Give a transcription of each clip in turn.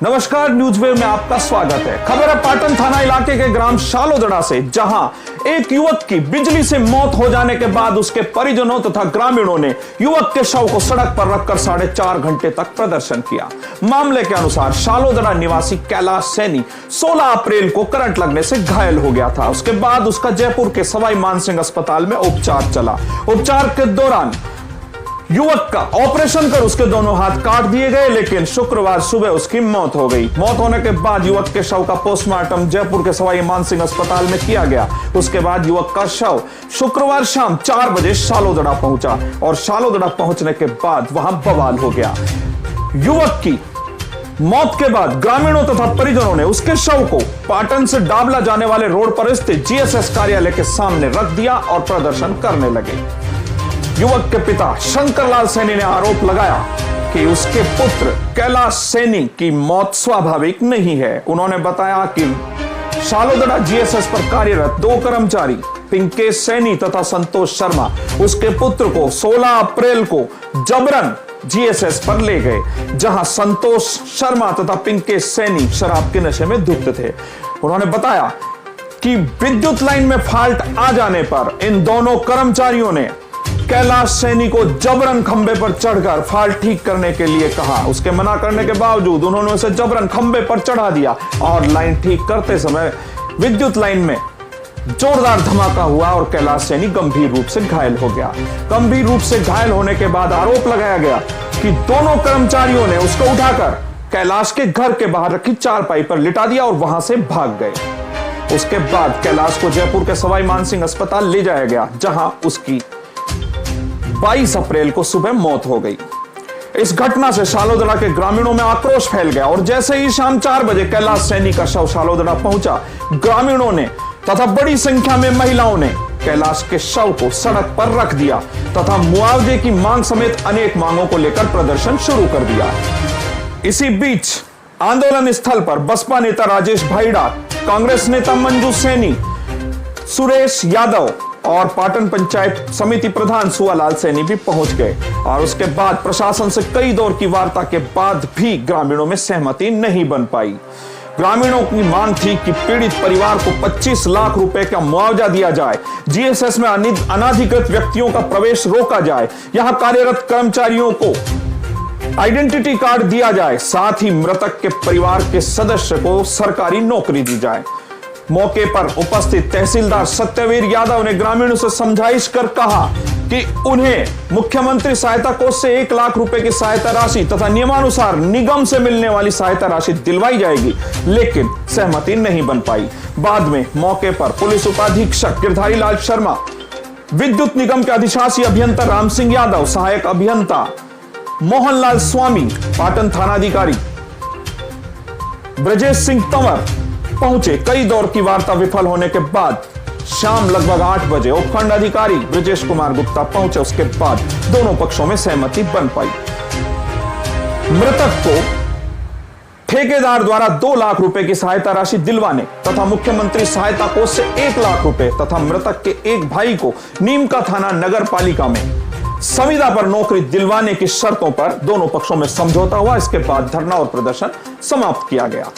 नमस्कार, news wave में आपका स्वागत है। खबर है पाटन थाना इलाके के ग्राम शालोदड़ा से, जहां एक युवक की बिजली से मौत हो जाने के बाद उसके परिजनों तथा ग्रामीणों ने युवक के शव को सड़क पर रखकर 4.5 घंटे तक प्रदर्शन किया। मामले के अनुसार शालोदड़ा निवासी कैलाश सैनी 16 अप्रैल को करंट लगने से घायल हो गया था। उसके बाद उसका जयपुर के सवाई मानसिंह अस्पताल में उपचार चला। उपचार के दौरान युवक का ऑपरेशन कर उसके दोनों हाथ काट दिए गए, लेकिन शुक्रवार सुबह उसकी मौत हो गई। मौत होने के बाद युवक के शव का पोस्टमार्टम जयपुर के सवाई मानसिंह अस्पताल में किया गया। उसके बाद युवक का शव शुक्रवार शाम 4 बजे शालोदड़ा पहुंचा और शालोदड़ा पहुंचने के बाद वहां बवाल हो गया। युवक की मौत के बाद ग्रामीणों तथा परिजनों ने उसके शव को पाटन से डाबला जाने वाले रोड पर स्थित जीएसएस कार्यालय के सामने रख दिया और प्रदर्शन करने लगे। युवक के पिता शंकरलाल सैनी ने आरोप लगाया कि उसके पुत्र कैलाश सैनी की मौत स्वाभाविक नहीं है। उन्होंने बताया कि शालोदड़ा जीएसएस पर कार्यरत 2 कर्मचारी पिंकेश सैनी तथा संतोष शर्मा उसके पुत्र को 16 अप्रैल को जबरन जीएसएस पर ले गए, जहां संतोष शर्मा तथा पिंकेश सैनी शराब के नशे में धुत थे। उन्होंने बताया कि विद्युत लाइन में फॉल्ट आ जाने पर इन दोनों कर्मचारियों ने कैलाश सैनी को जबरन खंबे पर चढ़कर फॉल्ट ठीक करने के लिए कहा। उसके मना करने के बावजूद उन्होंने उसे जबरन खंबे पर चढ़ा दिया और लाइन ठीक करते समय विद्युत लाइन में जोरदार धमाका हुआ और कैलाश सैनी गंभीर रूप से घायल हो गया। गंभीर रूप से घायल होने के बाद आरोप लगाया गया कि दोनों कर्मचारियों ने उसको उठाकर कैलाश के घर के बाहर रखी चारपाई पर लिटा दिया और वहां से भाग गए। उसके बाद कैलाश को जयपुर के सवाई मानसिंह अस्पताल ले जाया गया, जहां उसकी 22 अप्रैल को सुबह मौत हो गई। इस घटना से शालोदड़ा के ग्रामीणों में आक्रोश फैल गया और जैसे ही शाम 4 बजे कैलाश सैनी का शव शालोदड़ा पहुंचा, ग्रामीणों ने तथा बड़ी संख्या में महिलाओं ने कैलाश के शव को सड़क पर रख दिया तथा मुआवजे की मांग समेत अनेक मांगों को लेकर प्रदर्शन शुरू कर दिया। इसी बीच आंदोलन स्थल पर बसपा नेता राजेश भाईड़ा, कांग्रेस नेता मंजू सैनी, सुरेश यादव और पाटन पंचायत समिति प्रधान सुवालाल सैनी भी पहुंच गए और उसके बाद प्रशासन से कई दौर की वार्ता के बाद भी ग्रामीणों में सहमति नहीं बन पाई। ग्रामीणों की मांग थी कि पीड़ित परिवार को 25 लाख रुपए का मुआवजा दिया जाए, जीएसएस में अनाधिकृत व्यक्तियों का प्रवेश रोका जाए, यहां कार्यरत कर्मचारियों को आइडेंटिटी कार्ड दिया जाए, साथ ही मृतक के परिवार के सदस्य को सरकारी नौकरी दी जाए। मौके पर उपस्थित तहसीलदार सत्यवीर यादव ने ग्रामीणों से समझाइश कर कहा कि उन्हें मुख्यमंत्री सहायता कोष से 1 लाख रुपए की सहायता राशि तथा नियमानुसार निगम से मिलने वाली सहायता राशि दिलवाई जाएगी, लेकिन सहमति नहीं बन पाई। बाद में मौके पर पुलिस उपाधीक्षक गिरधारी लाल शर्मा, विद्युत निगम के अधिशासी अभियंता राम सिंह यादव, सहायक अभियंता मोहनलाल स्वामी, पाटन थानाधिकारी ब्रजेश सिंह तंवर पहुंचे। कई दौर की वार्ता विफल होने के बाद शाम लगभग 8 बजे उपखंड अधिकारी ब्रजेश कुमार गुप्ता पहुंचे। उसके बाद दोनों पक्षों में सहमति बन पाई। मृतक को ठेकेदार द्वारा 2 लाख रुपए की सहायता राशि दिलवाने तथा मुख्यमंत्री सहायता कोष से 1 लाख रुपए तथा मृतक के एक भाई को नीमका थाना नगर पालिका में संविदा पर नौकरी दिलवाने की शर्तों पर दोनों पक्षों में समझौता हुआ। इसके बाद धरना और प्रदर्शन समाप्त किया गया।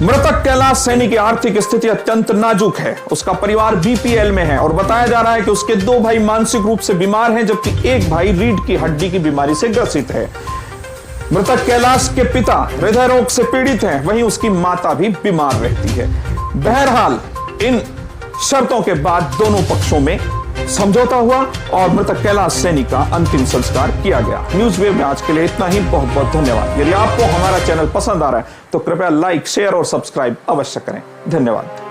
मृतक कैलाश सैनी की आर्थिक स्थिति अत्यंत नाजुक है। उसका परिवार बीपीएल में है और बताया जा रहा है कि उसके 2 भाई मानसिक रूप से बीमार हैं, जबकि एक भाई रीढ़ की हड्डी की बीमारी से ग्रसित है। मृतक कैलाश के पिता हृदय रोग से पीड़ित हैं, वहीं उसकी माता भी बीमार रहती है। बहरहाल इन शर्तों के बाद दोनों पक्षों में समझौता हुआ और मृतक कैलाश सैनी का अंतिम संस्कार किया गया। न्यूज वेव में आज के लिए इतना ही। बहुत बहुत धन्यवाद। यदि आपको हमारा चैनल पसंद आ रहा है तो कृपया लाइक, शेयर और सब्सक्राइब अवश्य करें। धन्यवाद।